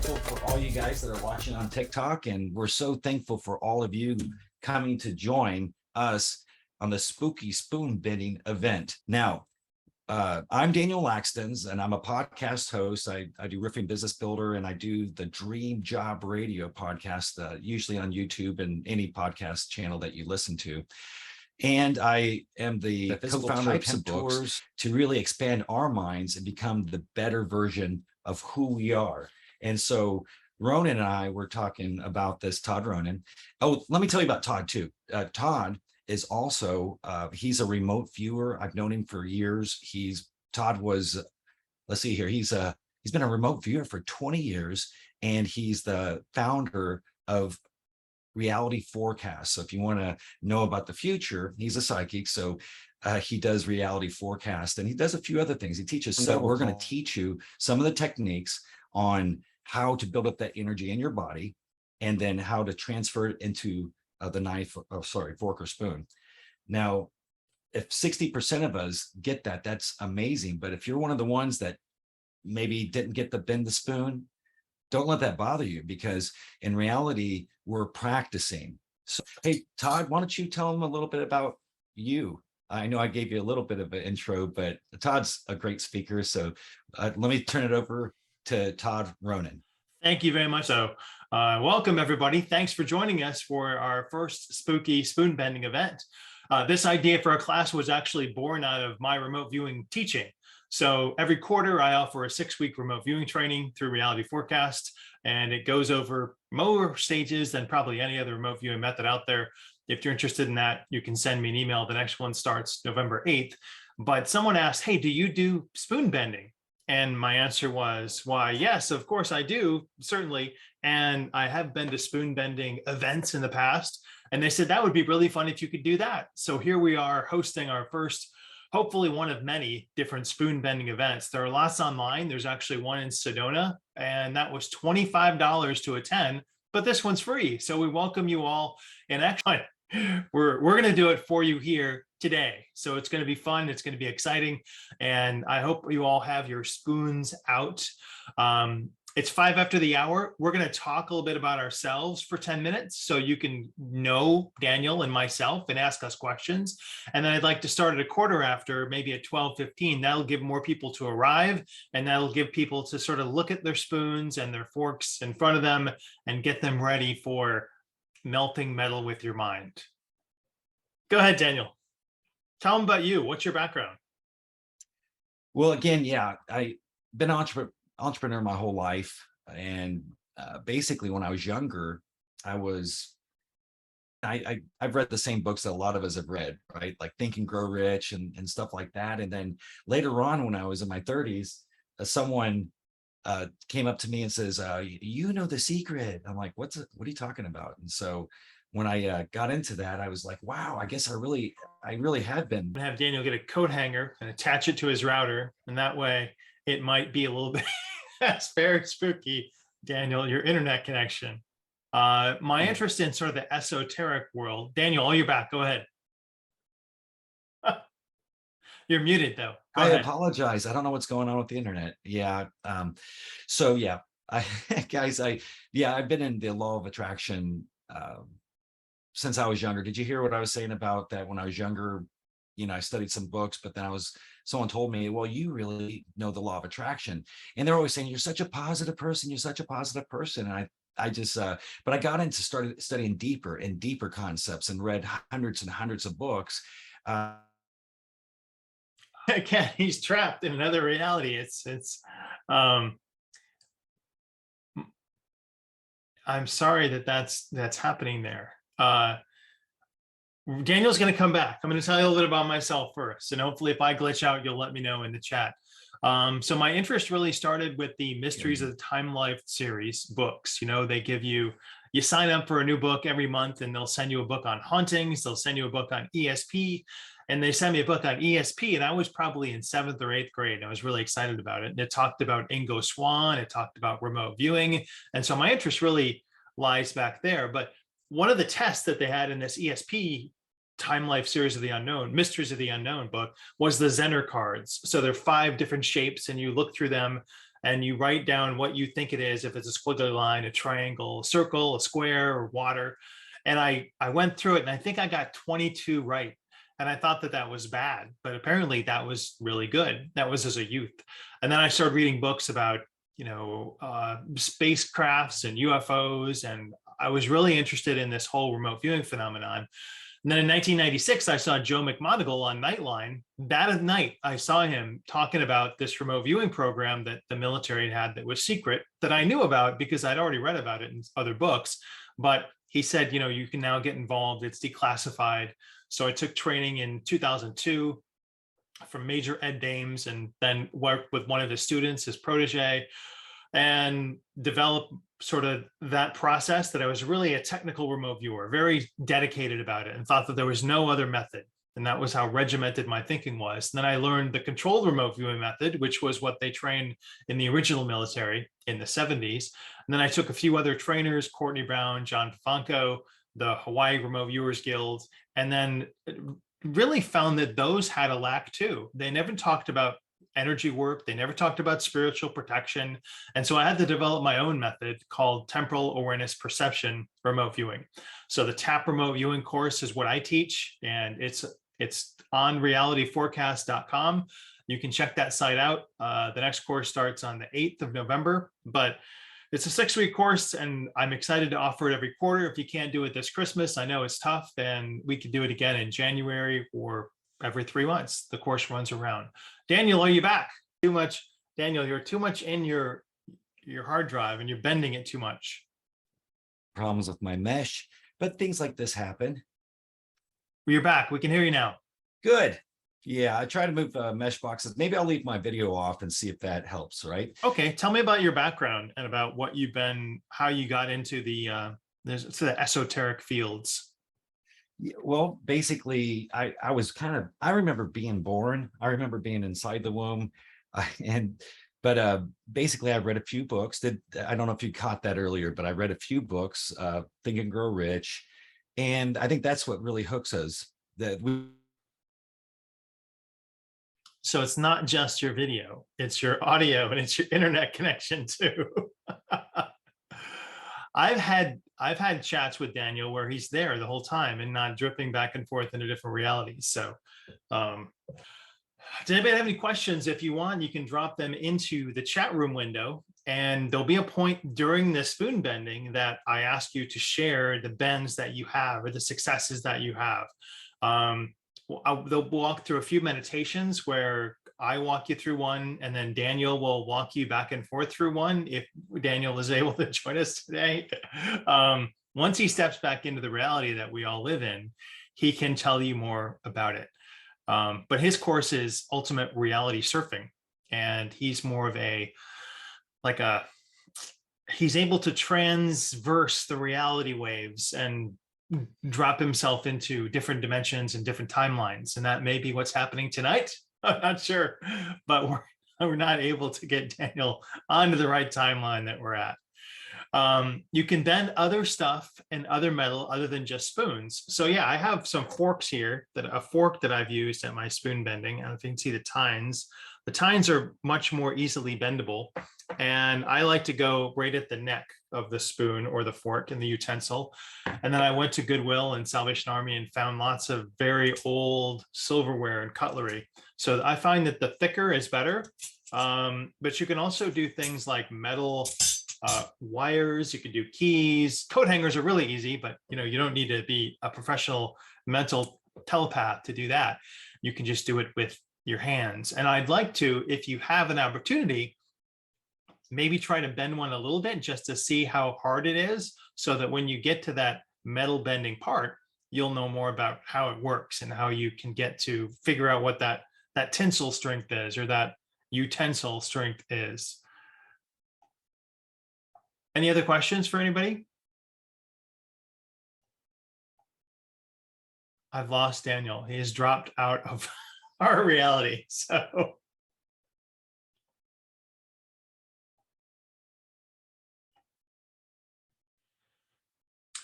thankful for all you guys that are watching on TikTok, and we're so thankful for all of you coming to join us on the Spooky Spoon Bending event. Now, I'm Daniel Laxtons, and I'm a podcast host. I do Riffing Business Builder, and I do the Dream Job Radio podcast, usually on YouTube and any podcast channel that you listen to. And I am the co-founder of Hemp Tours to really expand our minds and become the better version of who we are. And so Ronan and I were talking about this, Todd Ronan. Oh, let me tell you about Todd too. Todd is also, he's a remote viewer. I've known him for years. Todd was, let's see here. He's been a remote viewer for 20 years, and he's the founder of Reality Forecast. So if you want to know about the future, he's a psychic. So he does reality forecast, and he does a few other things. He teaches. So we're going to teach you some of the techniques on how to build up that energy in your body, and then how to transfer it into the fork or spoon. Now, if 60% of us get that, that's amazing. But if you're one of the ones that maybe didn't get the bend the spoon, don't let that bother you, because in reality, we're practicing. So, hey, Todd, why don't you tell them a little bit about you? I know I gave you a little bit of an intro, but Todd's a great speaker. So let me turn it over to Todd Ronan. Thank you very much. So welcome, everybody. Thanks for joining us for our first Spooky Spoon Bending event. This idea for a class was actually born out of my remote viewing teaching. So every quarter, I offer a 6-week remote viewing training through Reality Forecast, and it goes over more stages than probably any other remote viewing method out there. If you're interested in that, you can send me an email. The next one starts November 8th. But someone asked, hey, do you do spoon bending? And my answer was, why, yes, of course I do, certainly. And I have been to spoon bending events in the past. And they said, that would be really fun if you could do that. So here we are hosting our first, hopefully one of many different spoon bending events. There are lots online. There's actually one in Sedona, and that was $25 to attend, but this one's free. So we welcome you all. And actually, we're going to do it for you here today. So it's going to be fun. It's going to be exciting. And I hope you all have your spoons out. It's 5 after the hour. We're going to talk a little bit about ourselves for 10 minutes so you can know Daniel and myself and ask us questions. And then I'd like to start at a quarter after, maybe at 12:15. That'll give more people to arrive, and that'll give people to sort of look at their spoons and their forks in front of them and get them ready for melting metal with your mind. Go ahead, Daniel. Tell them about you. What's your background? Well, again, yeah, I've been an entrepreneur my whole life. And basically when I was younger, I've read the same books that a lot of us have read, right? Like Think and Grow Rich and stuff like that. And then later on, when I was in my 30s, someone came up to me and says, you know the secret. I'm like, what are you talking about? And so when I got into that, I was like, wow, I guess I really have been. Have Daniel get a coat hanger and attach it to his router. And that way it might be a little bit, that's very spooky, Daniel, your internet connection. My interest in sort of the esoteric world. Daniel, oh, you're back. Go ahead. You're muted though. Go ahead. Apologize. I don't know what's going on with the internet. Yeah. So yeah, I've been in the law of attraction since I was younger. Did you hear what I was saying about that? When I was younger, I studied some books, but then someone told me, well, you really know the law of attraction. And they're always saying, you're such a positive person. You're such a positive person. And but I got into started studying deeper and deeper concepts and read hundreds and hundreds of books. Again, he's trapped in another reality. I'm sorry that's happening there. Daniel's going to come back. I'm going to tell you a little bit about myself first, and hopefully if I glitch out, you'll let me know in the chat. So my interest really started with the Mysteries of the Time Life series books. They give you sign up for a new book every month, and they'll send you a book on hauntings. They'll send you a book on ESP, and they sent me a book on ESP, and I was probably in 7th or 8th grade. I was really excited about it. And it talked about Ingo Swann. It talked about remote viewing. And so my interest really lies back there. But one of the tests that they had in this ESP Time Life Series of the Unknown, Mysteries of the Unknown book, was the Zener cards. So there are 5 different shapes, and you look through them and you write down what you think it is, if it's a squiggly line, a triangle, a circle, a square, or water. And I went through it and I think I got 22 right. And I thought that that was bad, but apparently that was really good. That was as a youth. And then I started reading books about, spacecrafts and UFOs. And I was really interested in this whole remote viewing phenomenon. And then in 1996, I saw Joe McMoneagle on Nightline. That night, I saw him talking about this remote viewing program that the military had that was secret, that I knew about because I'd already read about it in other books. But he said, you can now get involved. It's declassified. So I took training in 2002 from Major Ed Dames, and then worked with one of his students, his protege, and developed sort of that process, that I was really a technical remote viewer, very dedicated about it, and thought that there was no other method. And that was how regimented my thinking was. And then I learned the controlled remote viewing method, which was what they trained in the original military in the 70s. And then I took a few other trainers, Courtney Brown, John Fonco, the Hawaii Remote Viewers Guild, and then really found that those had a lack too. They never talked about energy work. They never talked about spiritual protection. And so I had to develop my own method called temporal awareness perception remote viewing. So the TAP remote viewing course is what I teach, and it's on realityforecast.com. You can check that site out. The next course starts on the 8th of November, but it's a 6-week course, and I'm excited to offer it every quarter. If you can't do it this Christmas, I know it's tough, then we could do it again in January or every 3 months. The course runs around. Daniel, are you back? Too much, Daniel, you're too much in your hard drive and you're bending it too much. Problems with my mesh, but things like this happen. You're back. We can hear you now. Good. Yeah, I try to move mesh boxes. Maybe I'll leave my video off and see if that helps, right? Okay, tell me about your background and about what you've been, how you got into the esoteric fields. Yeah, well, basically, I remember being born. I remember being inside the womb, basically, I read a few books. I don't know if you caught that earlier, but I read a few books, Think and Grow Rich, and I think that's what really hooks us. So it's not just your video, it's your audio and it's your internet connection too. I've had chats with Daniel where he's there the whole time and not dripping back and forth into different realities. So does anybody have any questions? If you want, you can drop them into the chat room window, and there'll be a point during the spoon bending that I ask you to share the bends that you have or the successes that you have. They'll walk through a few meditations where I walk you through one, and then Daniel will walk you back and forth through one if Daniel is able to join us today. Once he steps back into the reality that we all live in, he can tell you more about it. But his course is Ultimate Reality Surfing, and he's more of he's able to transverse the reality waves and drop himself into different dimensions and different timelines. And that may be what's happening tonight. I'm not sure, but we're not able to get Daniel onto the right timeline that we're at. You can bend other stuff and other metal other than just spoons. So yeah, I have some forks here, a fork that I've used at my spoon bending. And if you can see the tines. The tines are much more easily bendable. And I like to go right at the neck of the spoon or the fork and the utensil. And then I went to Goodwill and Salvation Army and found lots of very old silverware and cutlery. So I find that the thicker is better. But you can also do things like metal wires. You can do keys. Coat hangers are really easy, but you don't need to be a professional mental telepath to do that. You can just do it with your hands. And I'd like to, if you have an opportunity, maybe try to bend one a little bit just to see how hard it is, so that when you get to that metal bending part, you'll know more about how it works and how you can get to figure out what that tensile strength is, or that utensil strength is. Any other questions for anybody? I've lost Daniel. He has dropped out of our reality. So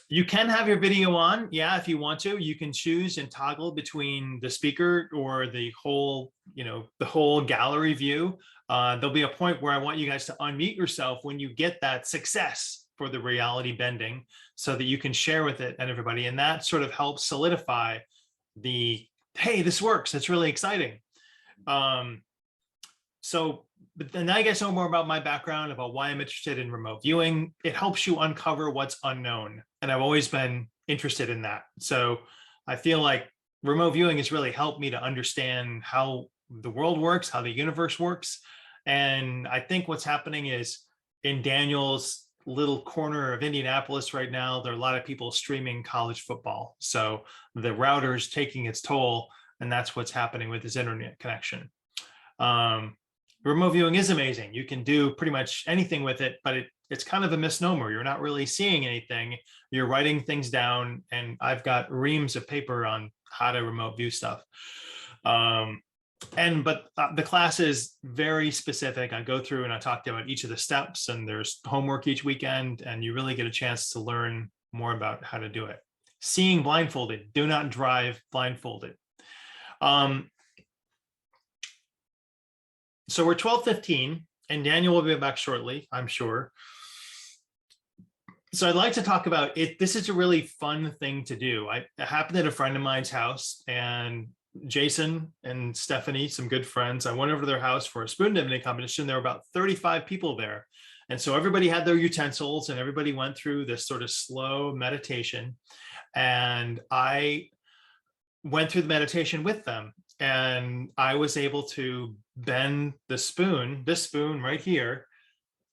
You can have your video on, yeah, if you want to. You can choose and toggle between the speaker or the whole, the whole gallery view. There'll be a point where I want you guys to unmute yourself when you get that success for the reality bending, so that you can share with it and everybody. And that sort of helps solidify the, hey, this works. It's really exciting. But then I guess know more about my background, about why I'm interested in remote viewing. It helps you uncover what's unknown. And I've always been interested in that. So I feel like remote viewing has really helped me to understand how the world works, how the universe works. And I think what's happening is in Daniel's little corner of Indianapolis right now, there are a lot of people streaming college football. So the router is taking its toll, and that's what's happening with this internet connection. Remote viewing is amazing. You can do pretty much anything with it, but it's kind of a misnomer. You're not really seeing anything. You're writing things down, and I've got reams of paper on how to remote view stuff. But the class is very specific. I go through and I talk about each of the steps, and there's homework each weekend, and you really get a chance to learn more about how to do it. Seeing blindfolded, do not drive blindfolded. So we're 12:15, and Daniel will be back shortly, I'm sure. So I'd like to talk about it. This is a really fun thing to do. I happened at a friend of mine's house, and Jason and Stephanie, some good friends, I went over to their house for a spoon bending competition. There were about 35 people there. And so everybody had their utensils, and everybody went through this sort of slow meditation. And I went through the meditation with them, and I was able to bend this spoon right here,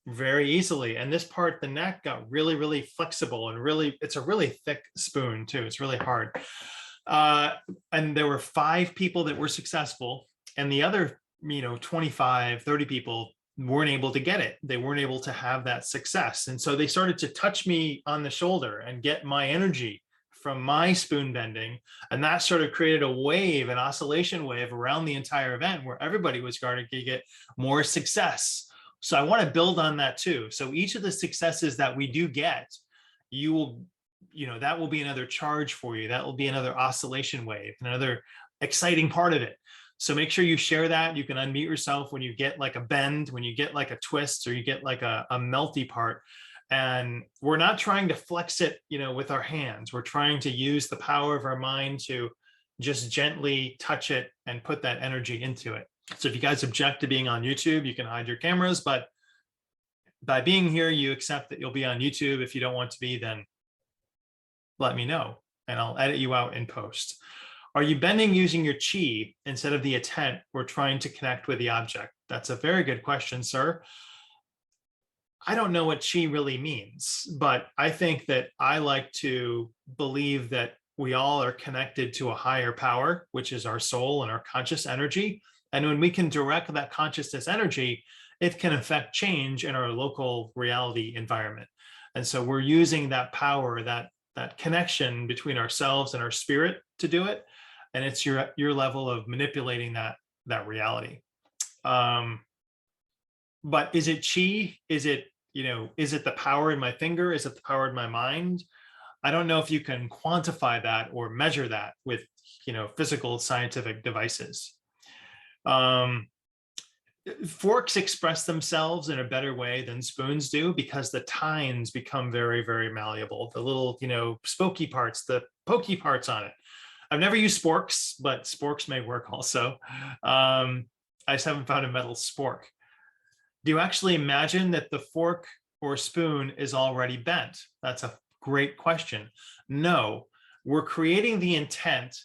very easily. And this part, the neck, got really, really flexible, and really, it's a really thick spoon too. It's really hard. And there were 5 people that were successful, and the other, 25, 30 people weren't able to get it. They weren't able to have that success. And so they started to touch me on the shoulder and get my energy from my spoon bending. And that sort of created a wave, an oscillation wave around the entire event, where everybody was starting to get more success. So I want to build on that too. So each of the successes that we do get, you will, that will be another charge for you. That will be another oscillation wave, another exciting part of it. So make sure you share that. You can unmute yourself when you get like a bend, when you get like a twist, or you get like a melty part. And we're not trying to flex it, with our hands. We're trying to use the power of our mind to just gently touch it and put that energy into it. So if you guys object to being on YouTube, you can hide your cameras, but by being here, you accept that you'll be on YouTube. If you don't want to be, then let me know, and I'll edit you out in post. Are you bending using your chi instead of the intent or trying to connect with the object? That's a very good question, sir. I don't know what chi really means, but I think that I like to believe that we all are connected to a higher power, which is our soul and our conscious energy. And when we can direct that consciousness energy, it can affect change in our local reality environment. And so we're using that power, that connection between ourselves and our spirit to do it. And it's your level of manipulating that reality. But is it chi? Is it the power in my finger? Is it the power in my mind? I don't know if you can quantify that or measure that with, physical scientific devices. Forks express themselves in a better way than spoons do, because the tines become very, very malleable. The little, spokey parts, the pokey parts on it. I've never used sporks, but sporks may work also. I just haven't found a metal spork. Do you actually imagine that the fork or spoon is already bent? That's a great question. No, we're creating the intent,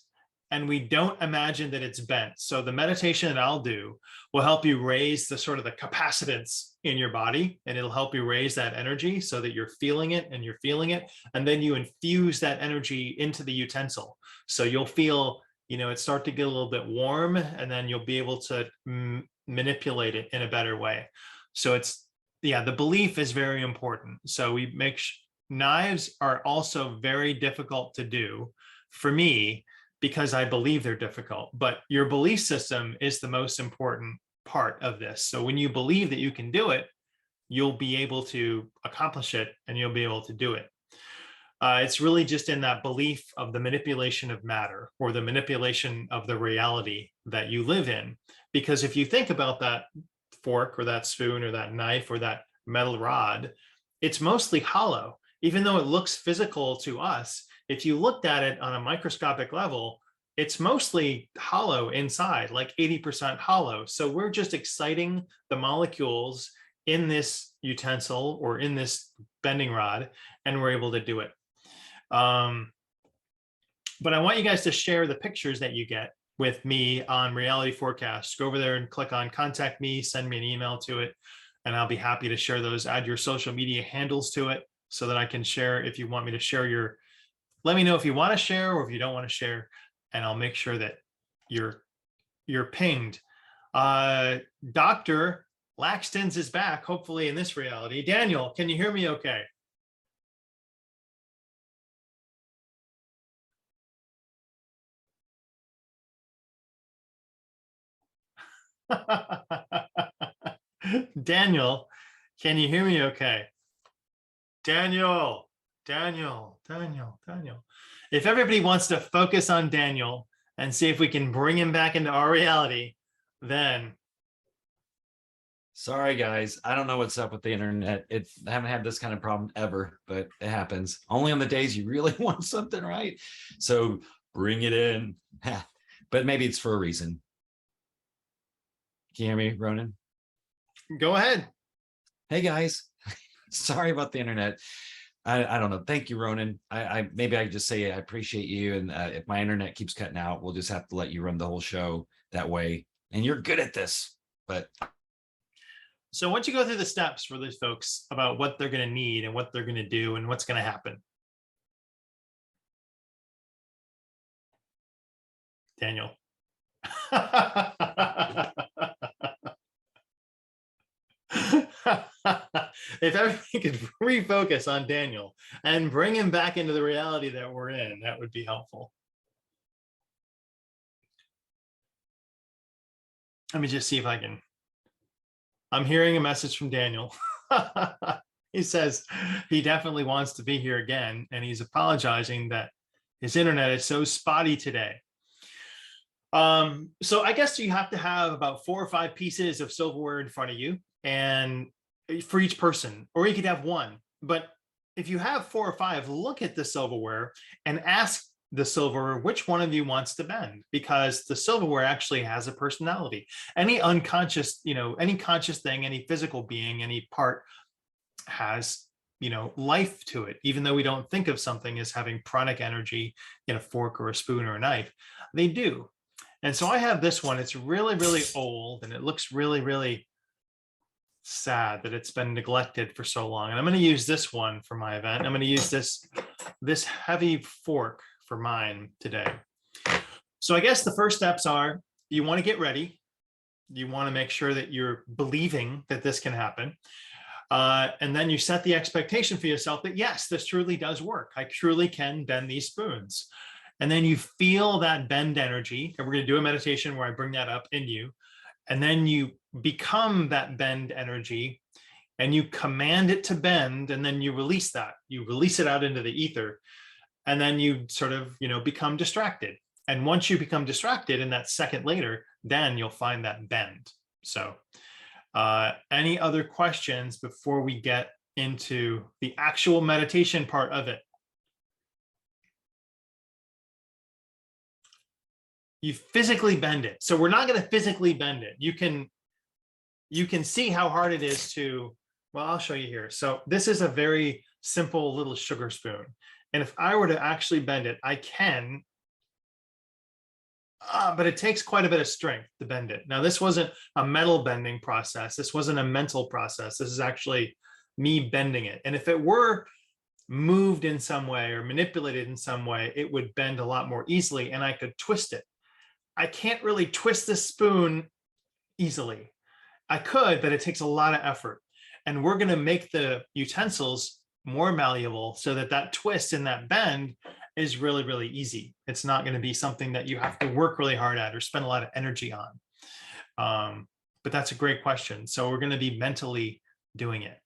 and we don't imagine that it's bent. So the meditation that I'll do will help you raise the sort of the capacitance in your body, and it'll help you raise that energy so that you're feeling it and you're feeling it. And then you infuse that energy into the utensil. So you'll feel, it start to get a little bit warm, and then you'll be able to manipulate it in a better way. So the belief is very important. So we make knives are also very difficult to do for me, because I believe they're difficult, but your belief system is the most important part of this. So when you believe that you can do it, you'll be able to accomplish it, and you'll be able to do it. It's really just in that belief of the manipulation of matter, or the manipulation of the reality that you live in. Because if you think about that fork or that spoon or that knife or that metal rod, it's mostly hollow. Even though it looks physical to us, if you looked at it on a microscopic level, it's mostly hollow inside, like 80% hollow. So we're just exciting the molecules in this utensil or in this bending rod, and we're able to do it. But I want you guys to share the pictures that you get with me on Reality Forecast. Go over there and click on Contact Me, send me an email to it, and I'll be happy to share those. Add your social media handles to it so that I can share. If you want me to share your, let me know if you want to share or if you don't want to share, and I'll make sure that you're pinged. Dr. Laxton's is back, hopefully in this reality. Daniel, can you hear me okay? Daniel, can you hear me okay? Daniel, Daniel. If everybody wants to focus on Daniel and see if we can bring him back into our reality, then. Sorry, guys. I don't know what's up with the internet. I haven't had this kind of problem ever, but it happens. Only on the days you really want something, right? So bring it in. But maybe it's for a reason. Can you hear me, Ronan? Go ahead. Hey, guys. Sorry about the internet. I don't know. Thank you, Ronan. Maybe I just say I appreciate you. And if my internet keeps cutting out, we'll just have to let you run the whole show that way. And you're good at this. But so once you go through the steps for these folks about what they're going to need and what they're going to do and what's going to happen. Daniel. If everybody could refocus on Daniel and bring him back into the reality that we're in, that would be helpful. Let me just see if I can. I'm hearing a message from Daniel. He says he definitely wants to be here again, and he's apologizing that his internet is so spotty today. So I guess you have to have about 4 or 5 pieces of silverware in front of you, and for each person, or you could have one. But if you have 4 or 5, look at the silverware and ask the silverware which one of you wants to bend, because the silverware actually has a personality. Any unconscious, any conscious thing, any physical being, any part has, life to it. Even though we don't think of something as having pranic energy in a fork or a spoon or a knife, they do. And so I have this one. It's really, really old, and it looks really, really sad that it's been neglected for so long. And I'm going to use this one for my event. I'm going to use this heavy fork for mine today. So I guess the first steps are, you want to get ready. You want to make sure that you're believing that this can happen. And then you set the expectation for yourself that, yes, this truly does work. I truly can bend these spoons. And then you feel that bend energy. And we're going to do a meditation where I bring that up in you. And then you become that bend energy, and you command it to bend, and then you release that. You release it out into the ether, and then you sort of, become distracted. And once you become distracted, in that second later, then you'll find that bend. So any other questions before we get into the actual meditation part of it? You physically bend it. So we're not going to physically bend it. You can see how hard it is to, well, I'll show you here. So this is a very simple little sugar spoon. And if I were to actually bend it, I can, but it takes quite a bit of strength to bend it. Now, this wasn't a metal bending process. This wasn't a mental process. This is actually me bending it. And if it were moved in some way or manipulated in some way, it would bend a lot more easily, and I could twist it. I can't really twist this spoon easily. I could, but it takes a lot of effort. And we're going to make the utensils more malleable so that that twist and that bend is really, really easy. It's not going to be something that you have to work really hard at or spend a lot of energy on. But that's a great question. So we're going to be mentally doing it.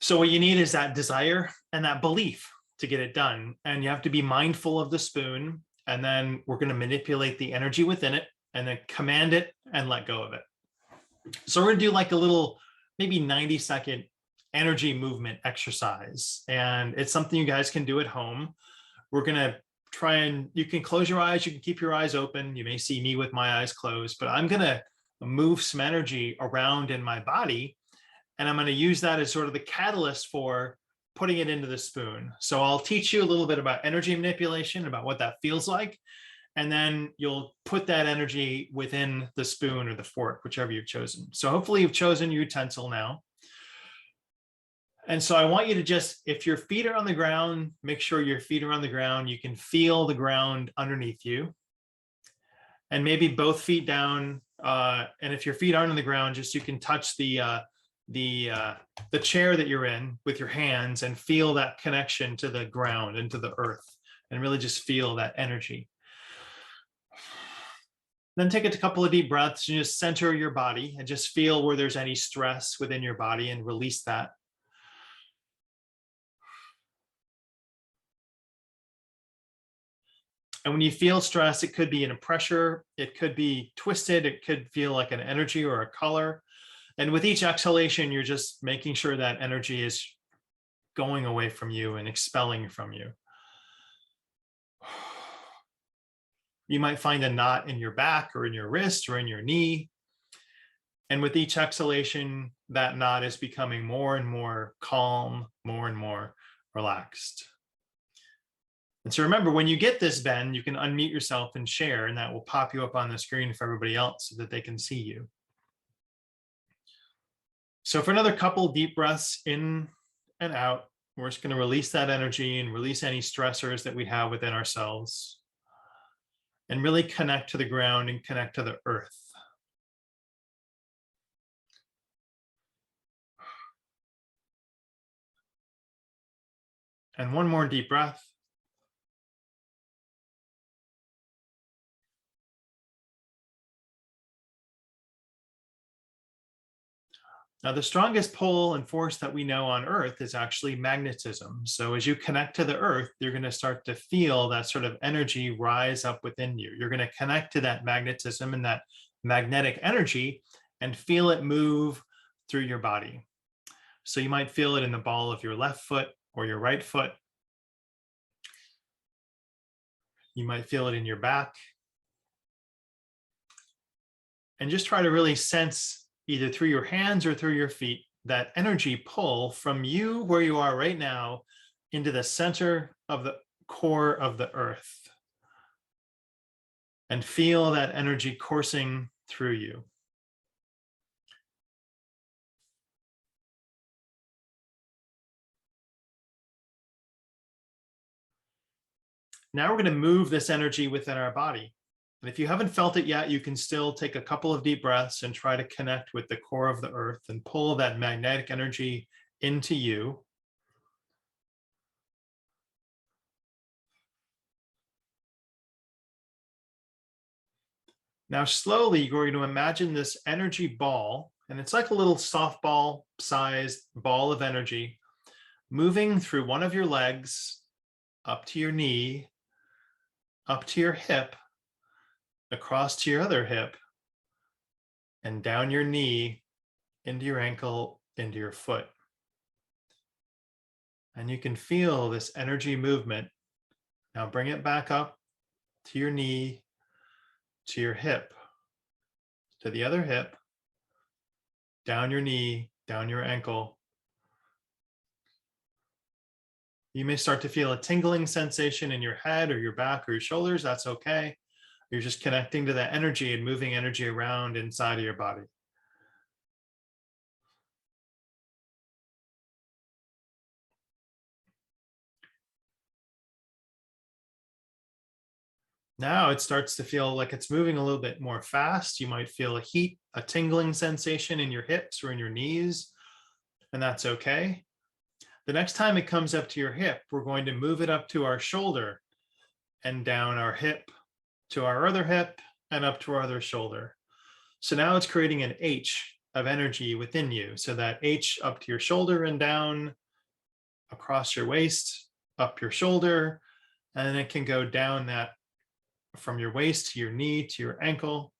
So what you need is that desire and that belief to get it done. And you have to be mindful of the spoon. And then we're going to manipulate the energy within it and then command it and let go of it. So we're going to do like a little, maybe 90-second energy movement exercise. And it's something you guys can do at home. We're going to try and, you can close your eyes, you can keep your eyes open. You may see me with my eyes closed, but I'm going to move some energy around in my body. And I'm going to use that as sort of the catalyst for putting it into the spoon. So I'll teach you a little bit about energy manipulation, about what that feels like. And then you'll put that energy within the spoon or the fork, whichever you've chosen. So hopefully you've chosen your utensil now. And so I want you to just, if your feet are on the ground, make sure your feet are on the ground. You can feel the ground underneath you. And maybe both feet down. And if your feet aren't on the ground, just you can touch the chair that you're in with your hands and feel that connection to the ground and to the earth, and really just feel that energy. Then take a couple of deep breaths and just center your body and just feel where there's any stress within your body and release that. And when you feel stress, it could be in a pressure, it could be twisted, it could feel like an energy or a color. And with each exhalation, you're just making sure that energy is going away from you and expelling from you. You might find a knot in your back or in your wrist or in your knee. And with each exhalation, that knot is becoming more and more calm, more and more relaxed. And so remember, when you get this bend, you can unmute yourself and share, and that will pop you up on the screen for everybody else so that they can see you. So for another couple deep breaths in and out, we're just going to release that energy and release any stressors that we have within ourselves, and really connect to the ground and connect to the earth. And one more deep breath. Now, the strongest pull and force that we know on Earth is actually magnetism. So as you connect to the Earth, you're going to start to feel that sort of energy rise up within you. You're going to connect to that magnetism and that magnetic energy and feel it move through your body. So you might feel it in the ball of your left foot or your right foot. You might feel it in your back. And just try to really sense, either through your hands or through your feet, that energy pull from you where you are right now into the center of the core of the earth. And feel that energy coursing through you. Now we're going to move this energy within our body. And if you haven't felt it yet, you can still take a couple of deep breaths and try to connect with the core of the earth and pull that magnetic energy into you. Now, slowly, you're going to imagine this energy ball, and it's like a little softball sized ball of energy moving through one of your legs, up to your knee, up to your hip, across to your other hip, and down your knee, into your ankle, into your foot. And you can feel this energy movement. Now bring it back up to your knee, to your hip, to the other hip, down your knee, down your ankle. You may start to feel a tingling sensation in your head or your back or your shoulders. That's okay. You're just connecting to that energy and moving energy around inside of your body. Now it starts to feel like it's moving a little bit more fast. You might feel a heat, a tingling sensation in your hips or in your knees, and that's okay. The next time it comes up to your hip, we're going to move it up to our shoulder and down our hip to our other hip and up to our other shoulder. So now it's creating an H of energy within you. So that H up to your shoulder and down, across your waist, up your shoulder, and it can go down that from your waist to your knee to your ankle.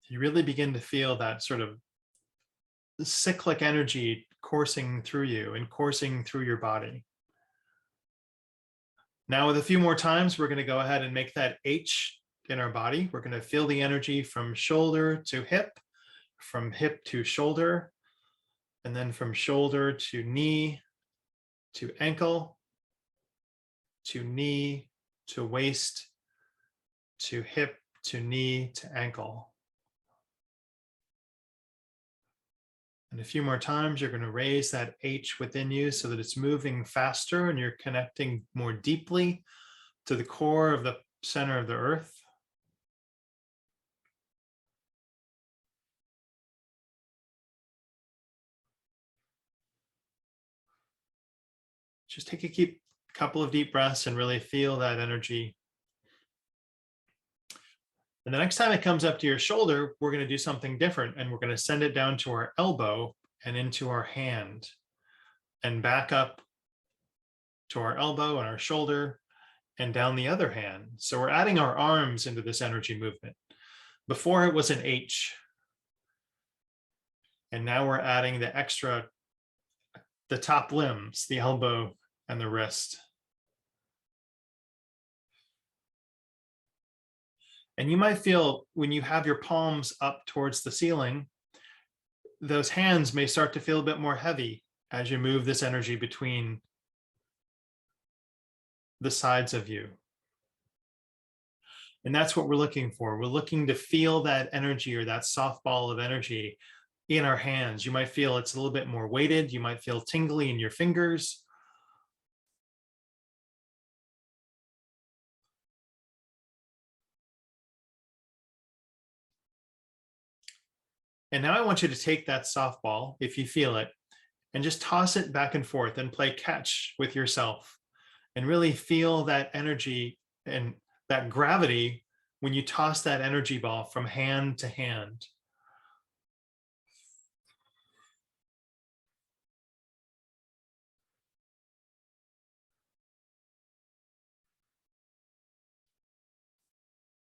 You really begin to feel that sort of cyclic energy coursing through you and coursing through your body. Now, with a few more times, we're going to go ahead and make that H in our body. We're going to feel the energy from shoulder to hip, from hip to shoulder, and then from shoulder to knee, to ankle, to knee, to waist, to hip, to knee, to ankle. And a few more times, you're going to raise that H within you so that it's moving faster and you're connecting more deeply to the core of the center of the earth. Just take a couple of deep breaths and really feel that energy. And the next time it comes up to your shoulder, we're going to do something different, and we're going to send it down to our elbow and into our hand and back up to our elbow and our shoulder and down the other hand. So we're adding our arms into this energy movement. Before it was an H. And now we're adding the extra, the top limbs, the elbow and the wrist. And you might feel when you have your palms up towards the ceiling, those hands may start to feel a bit more heavy as you move this energy between the sides of you. And that's what we're looking for. We're looking to feel that energy, or that softball of energy in our hands. You might feel it's a little bit more weighted. You might feel tingly in your fingers. And now I want you to take that softball, if you feel it, and just toss it back and forth and play catch with yourself and really feel that energy and that gravity when you toss that energy ball from hand to hand.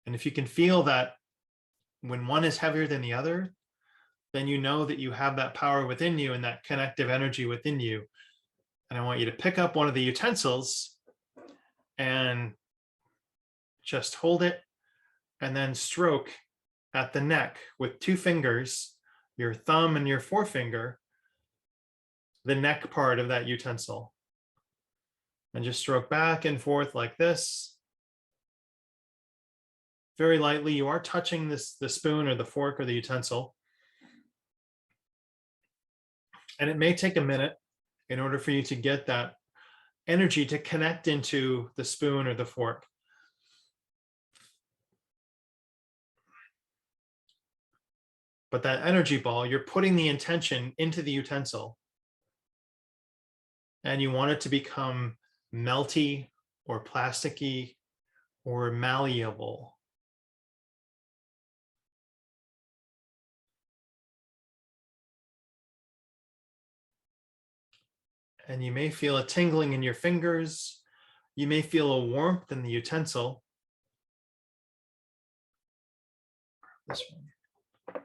And if you can feel that when one is heavier than the other, then you know that you have that power within you and that connective energy within you. And I want you to pick up one of the utensils and just hold it and then stroke at the neck with two fingers, your thumb and your forefinger, the neck part of that utensil. And just stroke back and forth like this. Very lightly, you are touching the spoon or the fork or the utensil. And it may take a minute in order for you to get that energy to connect into the spoon or the fork. But that energy ball, you're putting the intention into the utensil. And you want it to become melty or plasticky or malleable. And you may feel a tingling in your fingers. You may feel a warmth in the utensil. This one.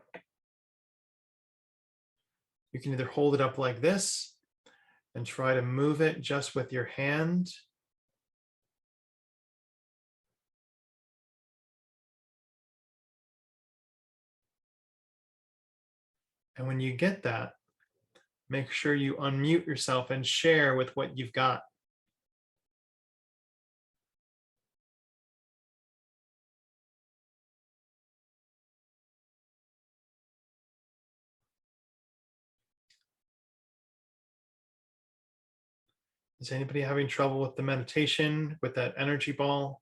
You can either hold it up like this and try to move it just with your hand. And when you get that, make sure you unmute yourself and share with what you've got. Is anybody having trouble with the meditation, with that energy ball?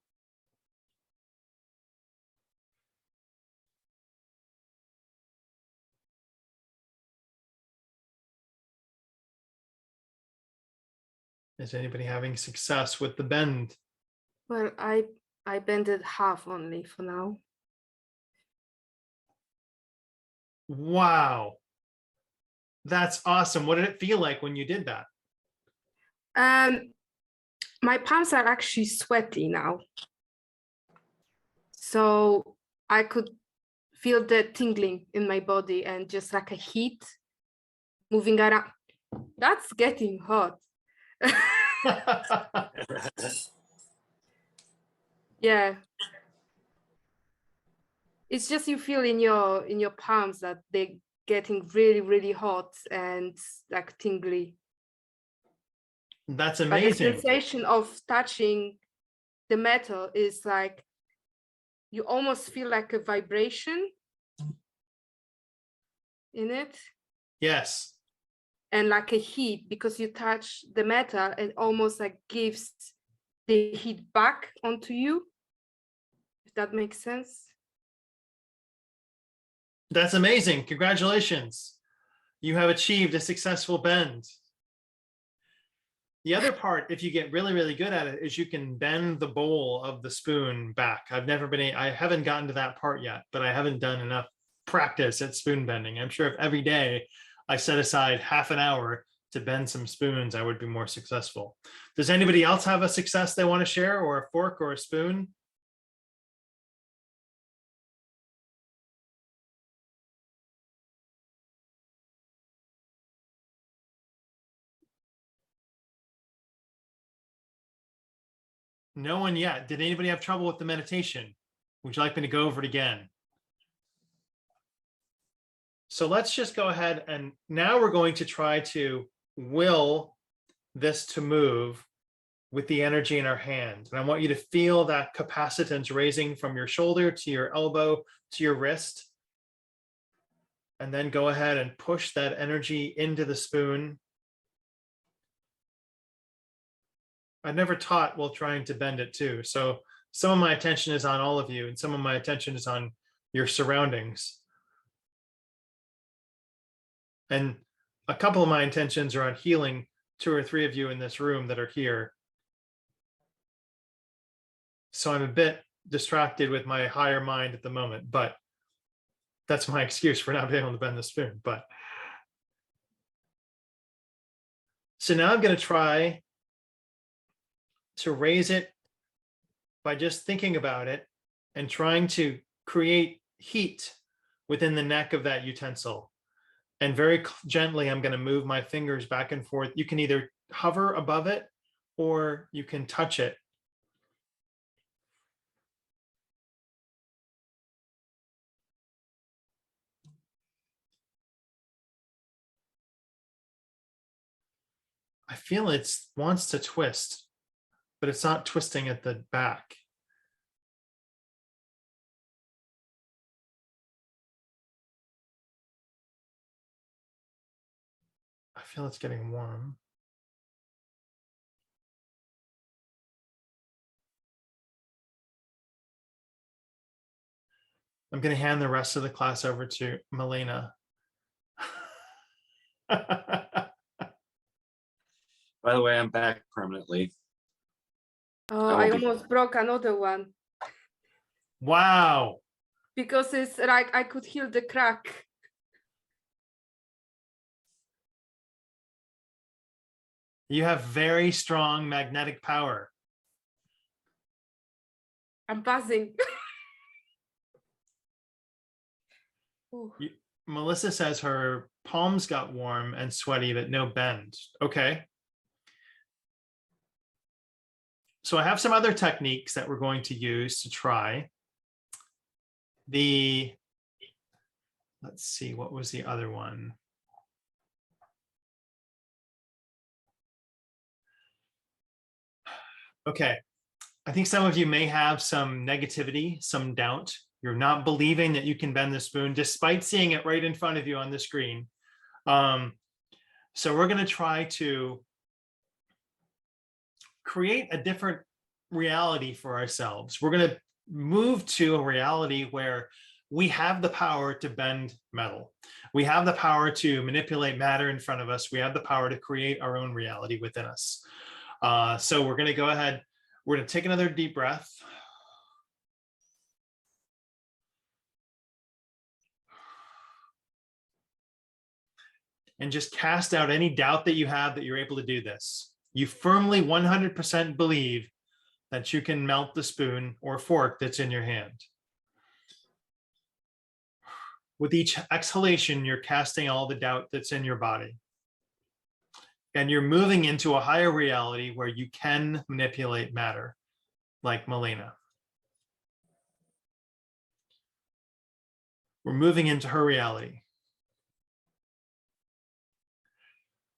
Is anybody having success with the bend? Well, I bend it half only for now. Wow. That's awesome. What did it feel like when you did that? My palms are actually sweaty now. So I could feel the tingling in my body and just like a heat moving around. That's getting hot. Yeah. It's just you feel in your palms that they're getting really, really hot and like tingly. That's But the amazing. sensation of touching the metal is like you almost feel like a vibration in it. Yes. And like a heat, because you touch the metal, it almost like gives the heat back onto you, if that makes sense. That's amazing. Congratulations. You have achieved a successful bend. The other part, if you get really, really good at it, is you can bend the bowl of the spoon back. I haven't gotten to that part yet, but I haven't done enough practice at spoon bending. I'm sure if every day I set aside half an hour to bend some spoons, I would be more successful. Does anybody else have a success they want to share, or a fork or a spoon? No one yet. Did anybody have trouble with the meditation? Would you like me to go over it again? So let's just go ahead, and now we're going to try to will this to move with the energy in our hand. And I want you to feel that capacitance raising from your shoulder to your elbow to your wrist. And then go ahead and push that energy into the spoon. I've never taught while trying to bend it too. So some of my attention is on all of you, and some of my attention is on your surroundings. And a couple of my intentions are on healing 2 or 3 of you in this room that are here. So I'm a bit distracted with my higher mind at the moment, but that's my excuse for not being able to bend the spoon. But so now I'm going to try to raise it by just thinking about it and trying to create heat within the neck of that utensil. And very gently, I'm going to move my fingers back and forth. You can either hover above it or you can touch it. I feel it wants to twist, but it's not twisting at the back. I feel it's getting warm. I'm going to hand the rest of the class over to Milena. By the way, I'm back permanently. Oh, I I will be- almost broke another one Wow. because it's like I could hear the crack. You have very strong magnetic power. I'm buzzing. Ooh. Melissa says her palms got warm and sweaty, but no bend. Okay. So I have some other techniques that we're going to use to try. Let's see, what was the other one? Okay. I think some of you may have some negativity, some doubt. You're not believing that you can bend the spoon despite seeing it right in front of you on the screen. So we're going to try to create a different reality for ourselves. We're going to move to a reality where we have the power to bend metal. We have the power to manipulate matter in front of us. We have the power to create our own reality within us. So we're going to go ahead. We're going to take another deep breath. and just cast out any doubt that you have that you're able to do this. You firmly 100% believe that you can melt the spoon or fork that's in your hand. With each exhalation, you're casting all the doubt that's in your body. And you're moving into a higher reality where you can manipulate matter, like Melina. We're moving into her reality.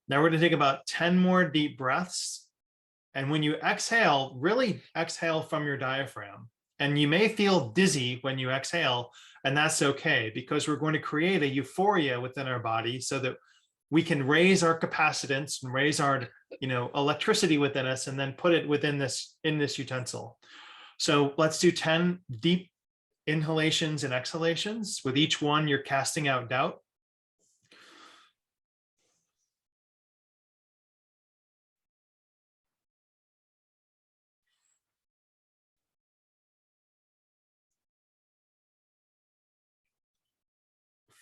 Now we're going to take about 10 more deep breaths. And when you exhale, really exhale from your diaphragm. And you may feel dizzy when you exhale, and that's okay, because we're going to create a euphoria within our body so that we can raise our capacitance and raise our, electricity within us, and then put it within in this utensil. So let's do 10 deep inhalations and exhalations. With each one, you're casting out doubt.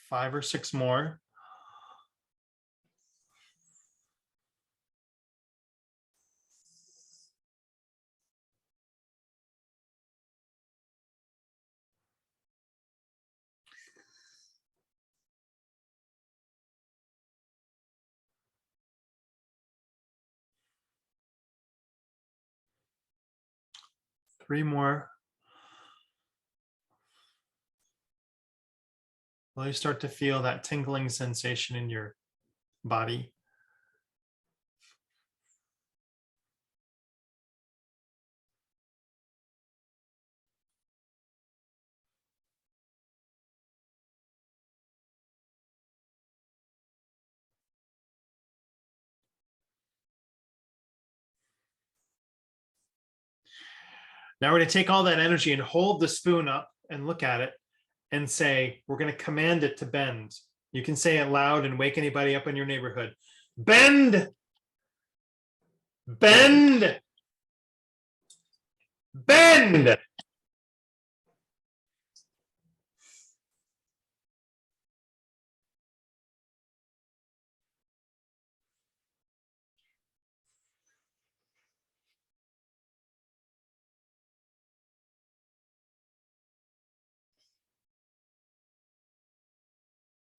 Five or six more. Three more. Will you start to feel that tingling sensation in your body? Now we're going to take all that energy and hold the spoon up and look at it and say, we're going to command it to bend. You can say it loud and wake anybody up in your neighborhood. Bend! Bend! Bend!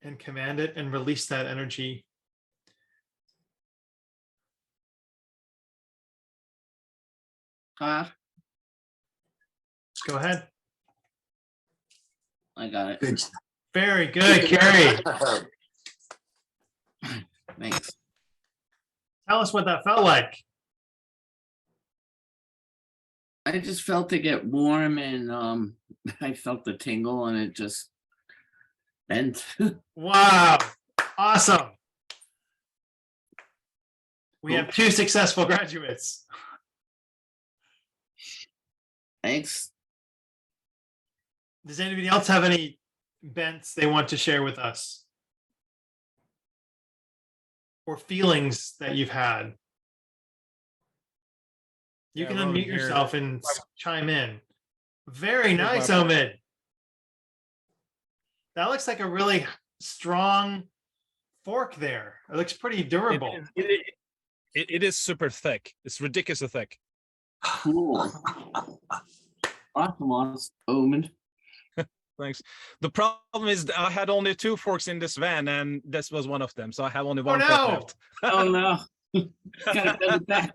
And command it and release that energy. Ah, Go ahead. I got it. Good. Very good, Carrie. Thanks. Tell us what that felt like. I just felt it get warm, and I felt the tingle, and it just bent. Wow. Awesome. We have 2 successful graduates. Thanks. Does anybody else have any bents they want to share with us? Or feelings that you've had? You Yeah, can Ronan unmute here. yourself and chime in. Very Here's nice, my- Omid. That looks like a really strong fork there. It looks pretty durable. It is super thick. It's ridiculously thick. Cool. Awesome, Omen. Thanks. The problem is that I had only 2 forks in this van, and this was one of them. So I have only Oh one fork no. left. Oh no. Gotta get it back.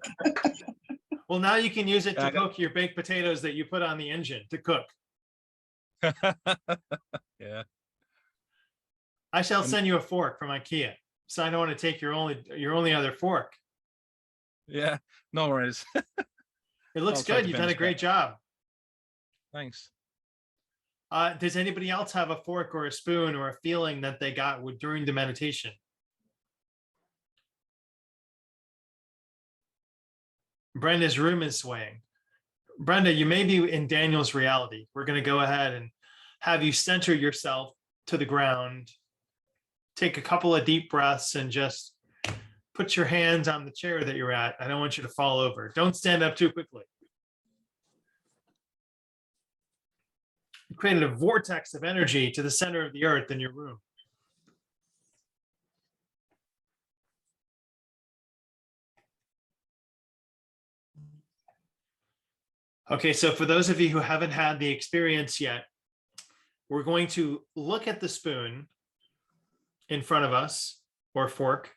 Well, now you can use it to I got- cook your baked potatoes that you put on the engine to cook. Yeah. I shall And- send you a fork from IKEA. So I don't want to take your only other fork. Yeah. No worries. It looks I'll try good. to You've done a bench great that. job. Thanks. Does anybody else have a fork or a spoon or a feeling that they got during the meditation? Brenda's room is swaying. Brenda, you may be in Daniel's reality. We're going to go ahead and have you center yourself to the ground. Take a couple of deep breaths and just put your hands on the chair that you're at. I don't want you to fall over. Don't stand up too quickly. You created a vortex of energy to the center of the earth in your room. Okay, so for those of you who haven't had the experience yet, we're going to look at the spoon in front of us, or fork,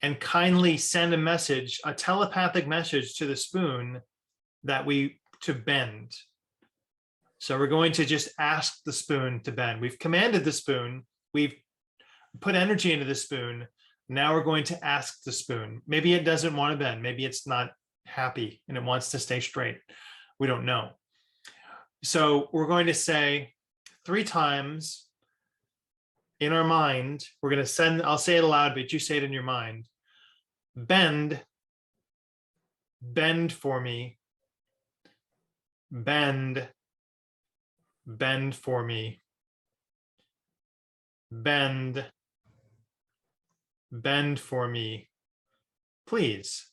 and kindly send a message, a telepathic message to the spoon to bend. So we're going to just ask the spoon to bend. We've commanded the spoon, we've put energy into the spoon. Now we're going to ask the spoon. Maybe it doesn't want to bend. Maybe it's not happy and it wants to stay straight. We don't know. So we're going to say 3 times in our mind. We're going to send, I'll say it aloud, but you say it in your mind. Bend, bend for me. Bend, bend for me. Bend, bend for me, please.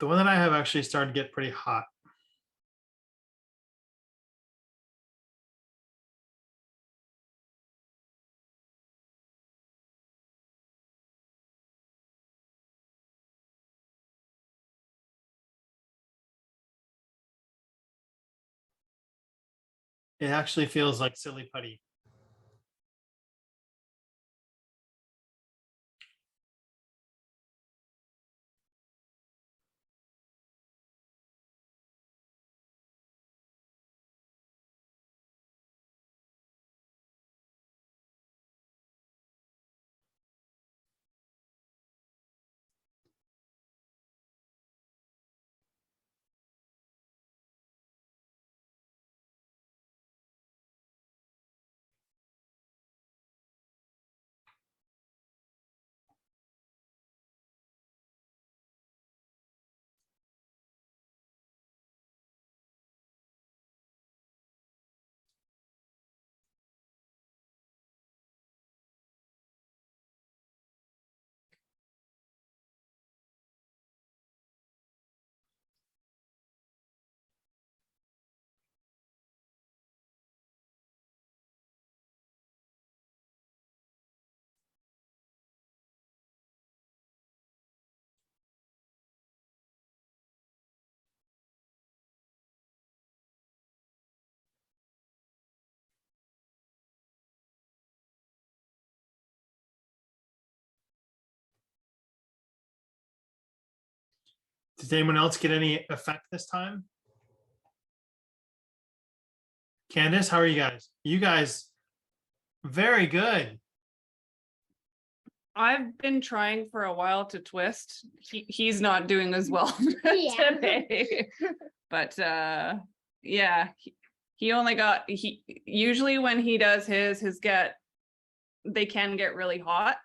The one that I have actually started to get pretty hot. It actually feels like silly putty. Did anyone else get any effect this time? Candace, how are you guys? You guys, very good. I've been trying for a while to twist. He's not doing as well Yeah. today. But yeah, he only got usually when he does his they can get really hot.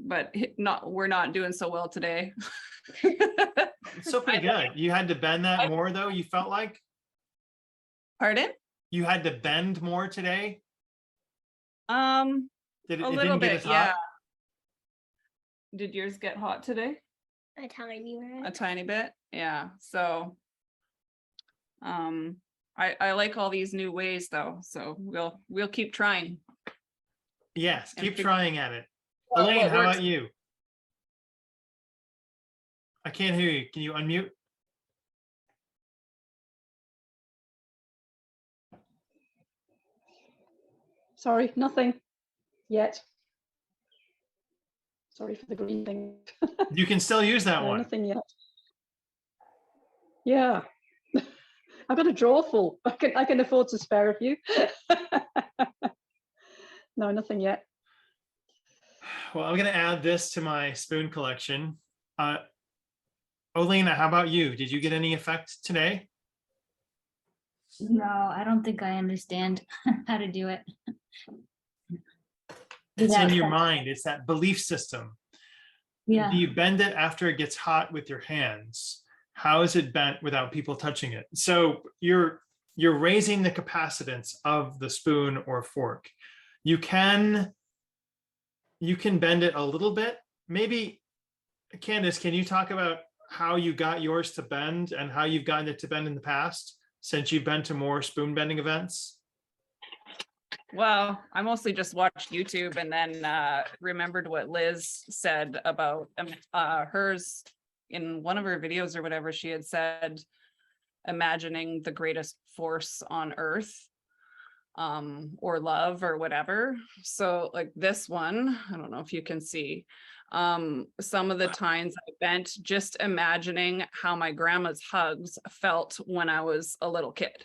But we're not doing so well today. It's still pretty good. You had to bend that more though, you felt like? Pardon? You had to bend more today? A It little didn't get bit, as hot? yeah. Did yours get hot today? A tiny A bit. tiny bit, yeah. So I like all these new ways though, so we'll keep trying. Yes, And keep fig- trying at it. What Elaine, how works? about you? I can't hear you. Can you unmute? Sorry, nothing yet. Sorry for the green thing. You can still use that No, one. nothing yet. Yeah. I've got a drawer full. I can afford to spare a few. No, nothing yet. Well, I'm gonna add this to my spoon collection. Olena, how about you? Did you get any effect today? No, I don't think I understand how to do it. It's in Without your touch. mind. It's that belief system. Yeah. Do you bend it after it gets hot with your hands? How is it bent without people touching it? So you're raising the capacitance of the spoon or fork. You can bend it a little bit. Maybe, Candace, can you talk about how you got yours to bend and how you've gotten it to bend in the past since you've been to more spoon bending events? Well, I mostly just watched YouTube and then remembered what Liz said about hers in one of her videos or whatever. She had said, imagining the greatest force on earth, or love or whatever. So like this one, I don't know if you can see, some of the times I bent just imagining how my grandma's hugs felt when I was a little kid.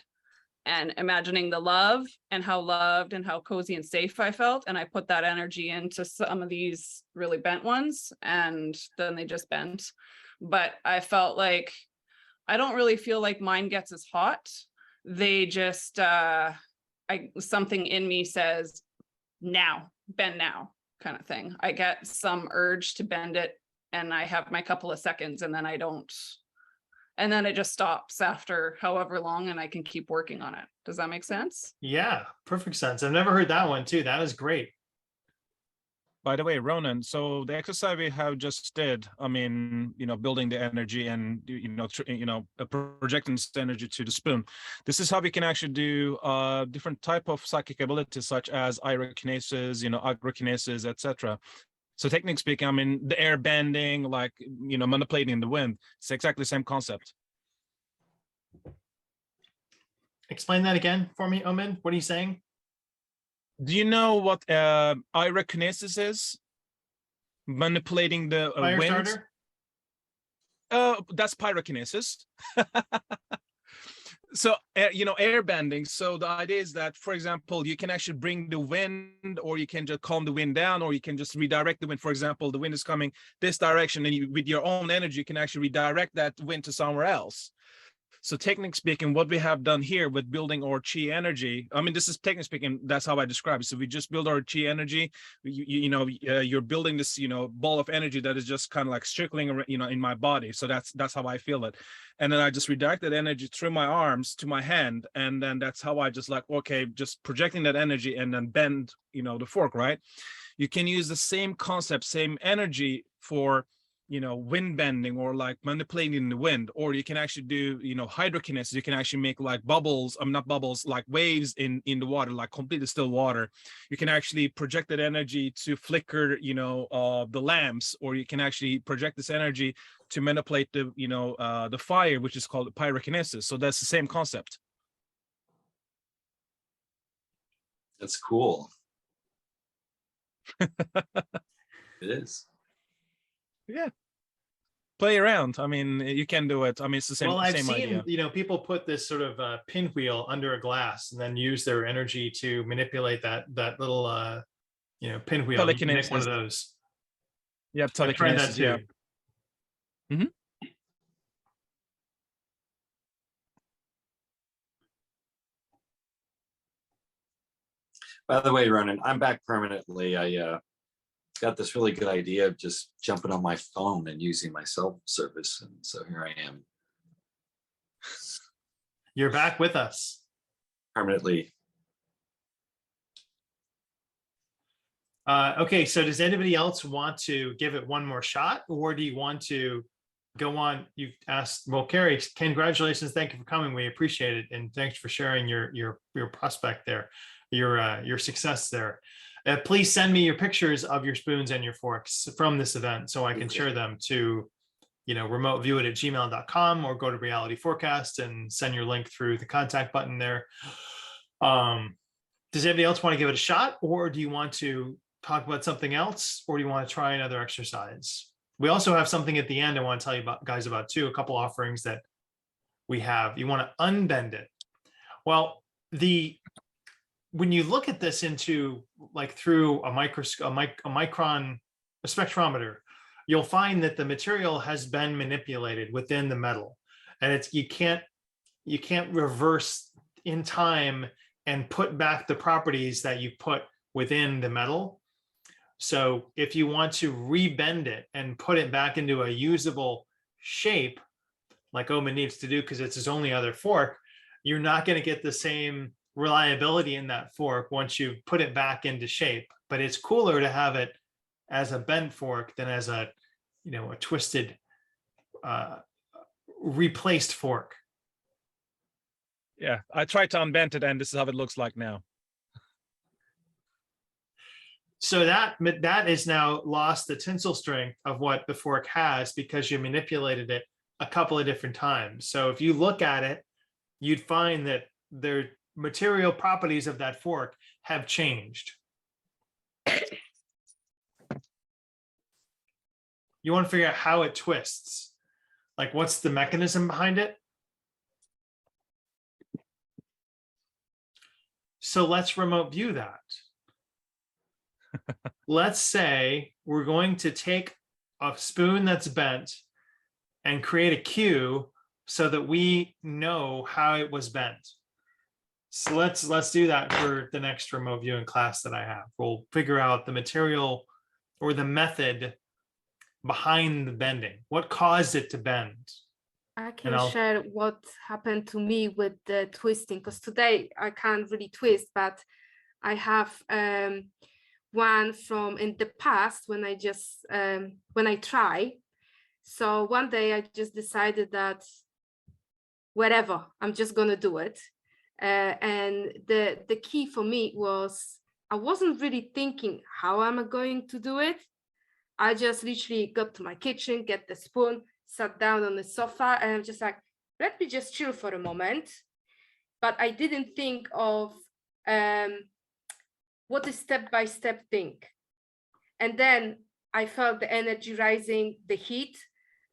And imagining the love and how loved and how cozy and safe I felt. And I put that energy into some of these really bent ones, and then they just bent. But I felt like, I don't really feel like mine gets as hot. They just, something in me says, now, bend now, kind of thing. I get some urge to bend it and I have my couple of seconds and then I don't. And then it just stops after however long and I can keep working on it. Does that make sense? Yeah, perfect sense. I've never heard that one too. That is great. By the way, Ronan, so the exercise we have just did, I mean, building the energy and, projecting this energy to the spoon. This is how we can actually do different type of psychic abilities, such as irokinesis, agrokinesis, etc. So technically speaking, I mean, the air bending, like, manipulating the wind, it's exactly the same concept. Explain that again for me, Omin. What are you saying? Do you know what irokinesis is? Manipulating the Fire wind. starter? That's pyrokinesis. So, air bending. So the idea is that, for example, you can actually bring the wind, or you can just calm the wind down, or you can just redirect the wind. For example, the wind is coming this direction, and with your own energy, you can actually redirect that wind to somewhere else. So technically speaking, what we have done here with building our chi energy, I mean, this is technically speaking, that's how I describe it. So we just build our chi energy. You're building this, ball of energy that is just kind of like circling, in my body. So that's how I feel it. And then I just redirect that energy through my arms to my hand. And then that's how I just like, okay, just projecting that energy and then bend, the fork, right? You can use the same concept, same energy for wind bending, or like manipulating the wind, or you can actually do hydrokinesis. You can actually make like bubbles, not bubbles, like waves in the water, like completely still water. You can actually project that energy to flicker the lamps, or you can actually project this energy to manipulate the fire, which is called pyrokinesis. So that's the same concept. That's cool. It is. Yeah, play around. I mean, you can do it. I mean, it's the same. Well, I've same seen, idea. people put this sort of pinwheel under a glass and then use their energy to manipulate that little, pinwheel. You can make one of Telekinesis. those. Yeah, I've tried that telekinesis. too. Yeah. Mm-hmm. By the way, Ronan, I'm back permanently. I got this really good idea of just jumping on my phone and using my cell service. And so here I am You're back with us. permanently. Okay, so does anybody else want to give it one more shot, or do you want to go on? You've asked, well, Carrie, congratulations. Thank you for coming. We appreciate it. And thanks for sharing your prospect there, your success there. Please send me your pictures of your spoons and your forks from this event so I can share them to, remoteviewit@gmail.com, or go to Reality Forecast and send your link through the contact button there. Does anybody else want to give it a shot, or do you want to talk about something else, or do you want to try another exercise? We also have something at the end I want to tell you guys about too, a couple offerings that you want to unbend it. Well, when you look at this into like through a micron, a spectrometer, you'll find that the material has been manipulated within the metal, and you can't reverse in time and put back the properties that you put within the metal. So if you want to rebend it and put it back into a usable shape, like Omen needs to do because it's his only other fork, you're not going to get the same reliability in that fork once you put it back into shape. But it's cooler to have it as a bent fork than as a, a twisted, replaced fork. Yeah, I tried to unbend it, and this is how it looks like now. So that is now lost the tensile strength of what the fork has because you manipulated it a couple of different times. So if you look at it, you'd find that the material properties of that fork have changed. You want to figure out how it twists. Like, what's the mechanism behind it? So let's remote view that. Let's say we're going to take a spoon that's bent and create a cue so that we know how it was bent. So let's do that for the next remote viewing class that I have. We'll figure out the material or the method behind the bending. What caused it to bend? I can share what happened to me with the twisting, because today I can't really twist, but I have one from in the past when I try. So one day I just decided that whatever, I'm just gonna do it. And the key for me was I wasn't really thinking how am I going to do it. I just literally got to my kitchen, get the spoon, sat down on the sofa, and I'm just like, let me just chill for a moment. But I didn't think of what is step-by-step thing. And then I felt the energy rising, the heat.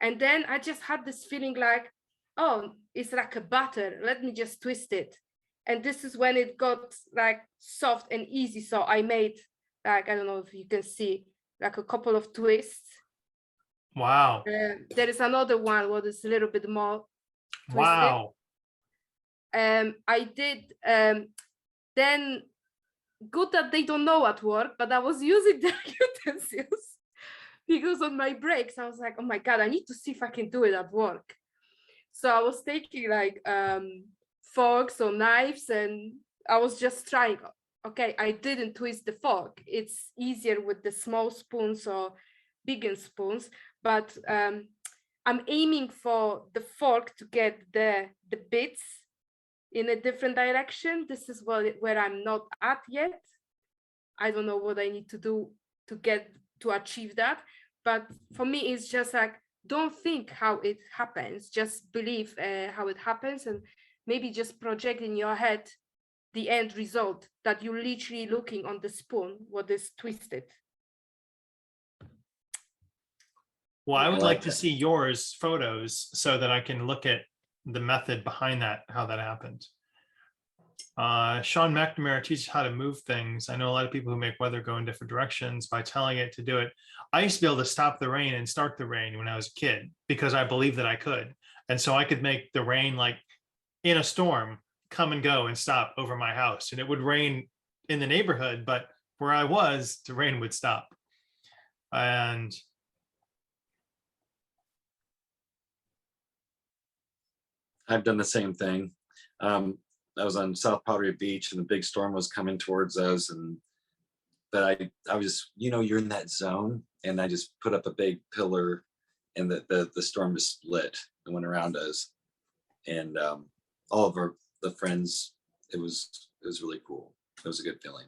And then I just had this feeling like, oh, it's like a butter. Let me just twist it. And this is when it got like soft and easy. So I made like, I don't know if you can see, like a couple of twists. Wow. There is another one what is a little bit more twisted. Wow. I did then good that they don't know at work, but I was using their utensils because on my breaks I was like, oh my God, I need to see if I can do it at work. So I was taking like forks or knives and I was just trying. Okay, I didn't twist the fork. It's easier with the small spoons or bigger spoons, but I'm aiming for the fork to get the bits in a different direction. This is where I'm not at yet. I don't know what I need to do to achieve that. But for me, it's just like, don't think how it happens, just believe how it happens, and maybe just project in your head the end result that you're literally looking on the spoon, what is twisted. Well, I would like to see yours photos so that I can look at the method behind that, how that happened. Sean McNamara teaches how to move things. I know a lot of people who make weather go in different directions by telling it to do it. I used to be able to stop the rain and start the rain when I was a kid because I believed that I could. And so I could make the rain, like in a storm, come and go and stop over my house. And it would rain in the neighborhood, but where I was, the rain would stop. And I've done the same thing. I was on South Powdery Beach and the big storm was coming towards us, but I was, you're in that zone, and I just put up a big pillar, and the storm just split and went around us, and all of the friends. It was really cool. It was a good feeling.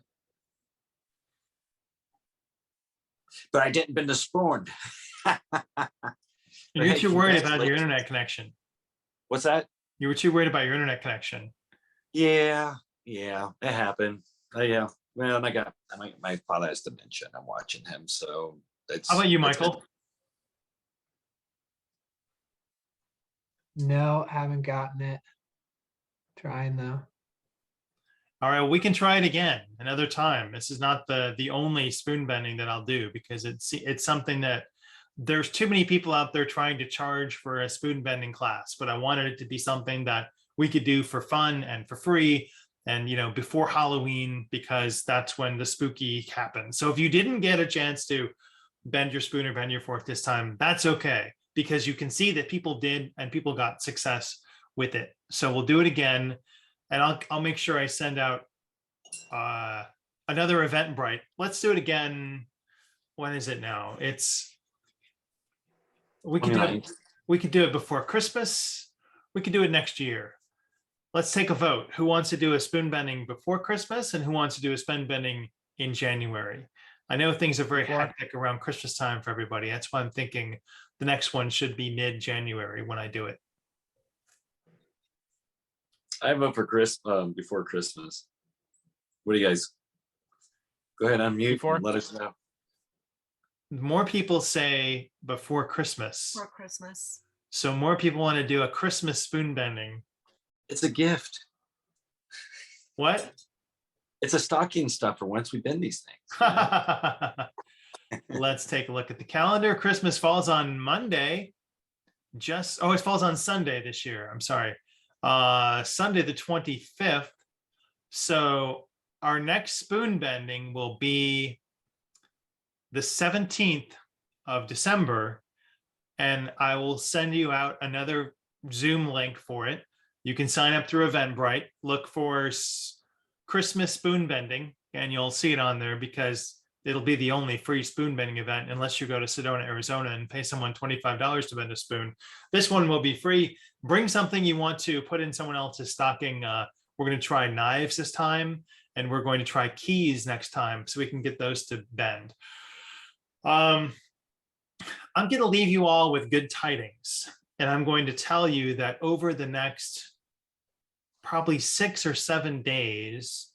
But I didn't bend the spoon. you're too worried about your internet connection. What's that? You were too worried about your internet connection. Yeah, it happened. Well, and my father has dementia. I'm watching him, so that's. How about you, Michael? No, haven't gotten it. Trying though. All right, we can try it again another time. This is not the only spoon bending that I'll do, because it's something that there's too many people out there trying to charge for a spoon bending class, but I wanted it to be something that we could do for fun and for free, and before Halloween, because that's when the spooky happens. So if you didn't get a chance to bend your spoon or bend your fork this time, that's okay, because you can see that people did and people got success with it. So we'll do it again, and I'll make sure I send out another Eventbrite. Let's do it again. When is it now? We could do it. 29th. We could do it before Christmas. We could do it next year. Let's take a vote. Who wants to do a spoon bending before Christmas, and who wants to do a spoon bending in January? I know things are very hectic around Christmas time for everybody. That's why I'm thinking the next one should be mid-January when I do it. I vote for before Christmas. What do you guys? Go ahead, unmute Before? and let us know. More people say before Christmas. For Christmas. So more people want to do a Christmas spoon bending. It's a gift. What? It's a stocking stuffer once we bend these things. Let's take a look at the calendar. Christmas falls on Monday. It falls on Sunday this year. I'm sorry. Sunday the 25th. So our next spoon bending will be the 17th of December, and I will send you out another Zoom link for it. You can sign up through Eventbrite, look for Christmas spoon bending, and you'll see it on there, because it'll be the only free spoon bending event, unless you go to Sedona, Arizona and pay someone $25 to bend a spoon. This one will be free. Bring something you want to put in someone else's stocking. We're going to try knives this time, and we're going to try keys next time, so we can get those to bend. I'm going to leave you all with good tidings, and I'm going to tell you that over the next probably 6 or 7 days,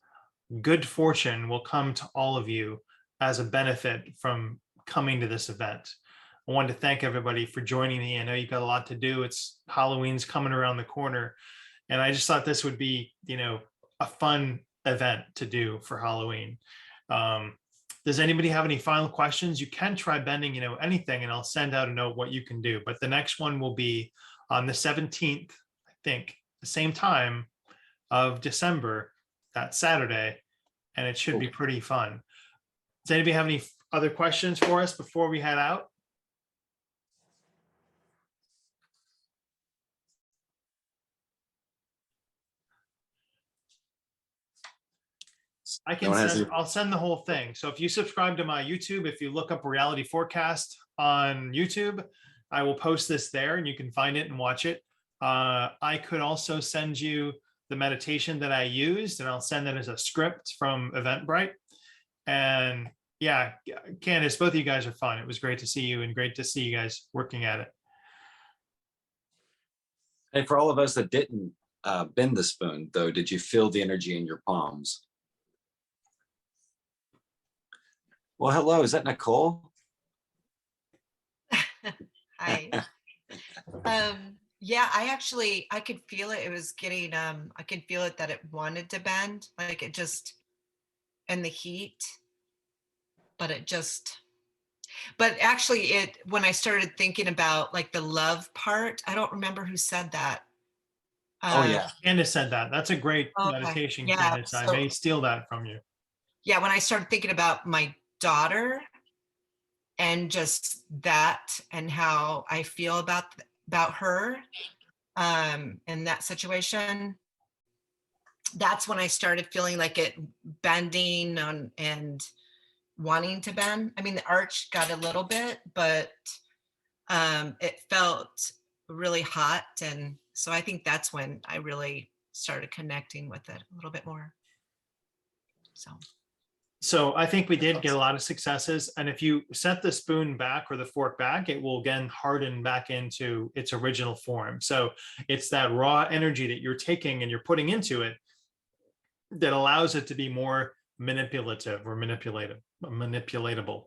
good fortune will come to all of you as a benefit from coming to this event. I wanted to thank everybody for joining me. I know you've got a lot to do. It's Halloween's coming around the corner, and I just thought this would be, a fun event to do for Halloween. Does anybody have any final questions? You can try bending, anything, and I'll send out a note what you can do. But the next one will be on the 17th, I think, the same time of December, that Saturday, and it should be pretty fun. Does anybody have any other questions for us before we head out? I'll send the whole thing. So if you subscribe to my YouTube, if you look up Reality Forecast on YouTube, I will post this there and you can find it and watch it. I could also send you the meditation that I used, and I'll send that as a script from Eventbrite. And yeah, Candace, both of you guys are fun. It was great to see you, and great to see you guys working at it. And for all of us that didn't bend the spoon, though, did you feel the energy in your palms? Well, hello, is that Nicole? Hi. Yeah, I could feel it. It was getting, I could feel it that it wanted to bend, like it just, and the heat, but actually when I started thinking about like the love part, I don't remember who said that. Oh yeah. Candace said that. That's a great Okay. meditation, Yeah, Candace. I may steal that from you. Yeah, when I started thinking about my daughter and just that and how I feel about her in that situation, that's when I started feeling like it bending and wanting to bend. I mean, the arch got a little bit, but it felt really hot. And so I think that's when I really started connecting with it a little bit more. So I think we did get a lot of successes. And if you set the spoon back or the fork back, it will again harden back into its original form. So it's that raw energy that you're taking and you're putting into it that allows it to be more manipulative or manipulatable.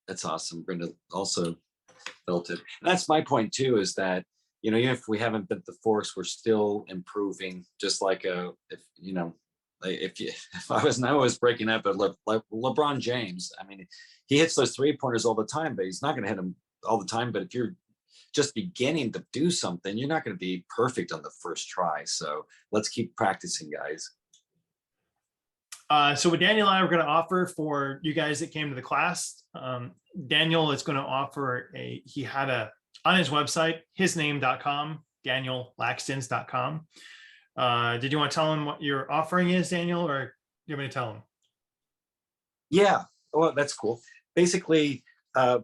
That's awesome. Brenda also felt it. And that's my point too, is that even if we haven't bent the force, we're still improving. Just like if I was now breaking up at LeBron James, I mean, he hits those 3-pointers all the time, but he's not going to hit them all the time. But if you're just beginning to do something, you're not going to be perfect on the first try. So let's keep practicing, guys. So what Daniel and I are going to offer for you guys that came to the class, Daniel is going to offer he had on his website, hisname.com, danielaxtons.com. Did you want to tell him what your offering is, Daniel, or you want me to tell him? Yeah, well, that's cool. Basically, I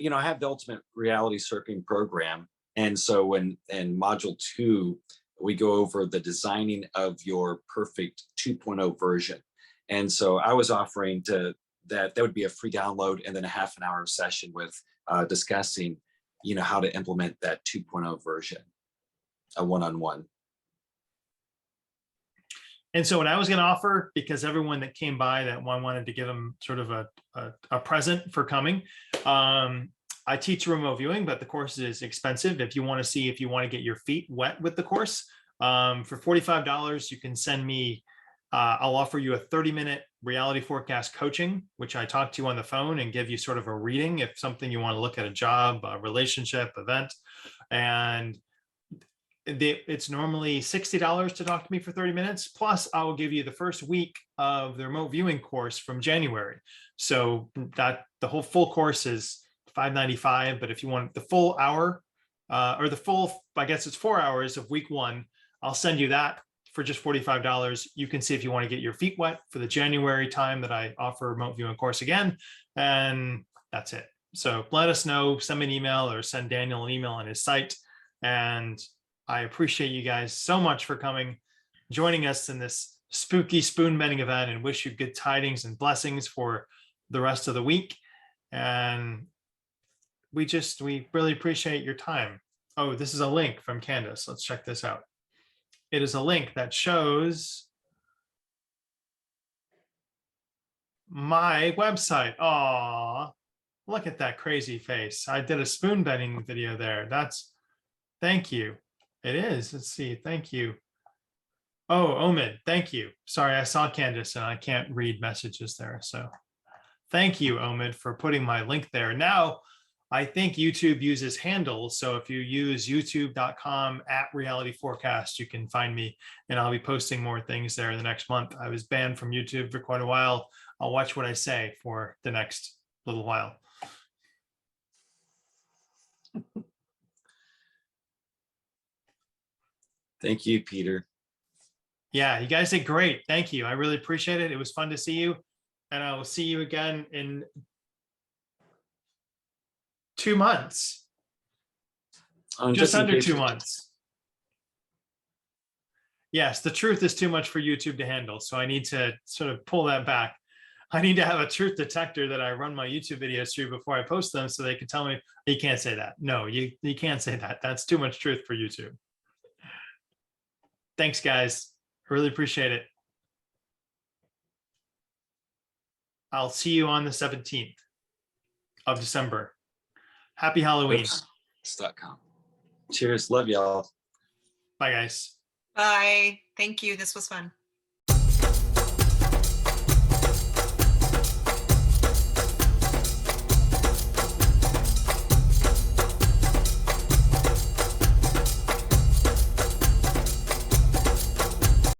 have the Ultimate Reality Surfing program. And so in module 2, we go over the designing of your perfect 2.0 version. And so I was offering that would be a free download and then a half an hour session with discussing, how to implement that 2.0 version, a one-on-one. And so what I was going to offer, because everyone that came by that wanted to give them sort of a present for coming, I teach remote viewing, but the course is expensive. If you want to get your feet wet with the course, for $45, you can send me, I'll offer you a 30-minute reality forecast coaching, which I talk to you on the phone and give you sort of a reading if something you want to look at, a job, a relationship, event. And it's normally $60 to talk to me for 30 minutes. Plus, I will give you the first week of the remote viewing course from January. So that the whole full course is $595. But if you want the full hour or the full, I guess it's 4 hours of week 1, I'll send you that for just $45. You can see if you want to get your feet wet for the January time that I offer remote viewing course again. And that's it. So let us know, send me an email or send Daniel an email on his site. And I appreciate you guys so much for coming, joining us in this spooky spoon bending event, and wish you good tidings and blessings for the rest of the week. And we really appreciate your time. Oh, this is a link from Candace. Let's check this out. It is a link that shows my website. Aw, look at that crazy face. I did a spoon bending video there. Thank you. It is. Let's see. Thank you. Oh, Omid, thank you. Sorry, I saw Candace and I can't read messages there. So thank you, Omid, for putting my link there. Now, I think YouTube uses handles. So if you use youtube.com/reality forecast, you can find me, and I'll be posting more things there in the next month. I was banned from YouTube for quite a while. I'll watch what I say for the next little while. Thank you, Peter. Yeah, you guys did great. Thank you. I really appreciate it. It was fun to see you. And I will see you again in 2 months. Just under 2 months. Yes, the truth is too much for YouTube to handle. So I need to sort of pull that back. I need to have a truth detector that I run my YouTube videos through before I post them so they can tell me, you can't say that. No, you can't say that. That's too much truth for YouTube. Thanks, guys. I really appreciate it. I'll see you on the 17th of December. Happy Halloween. Oops.com. Cheers. Love y'all. Bye, guys. Bye. Thank you. This was fun.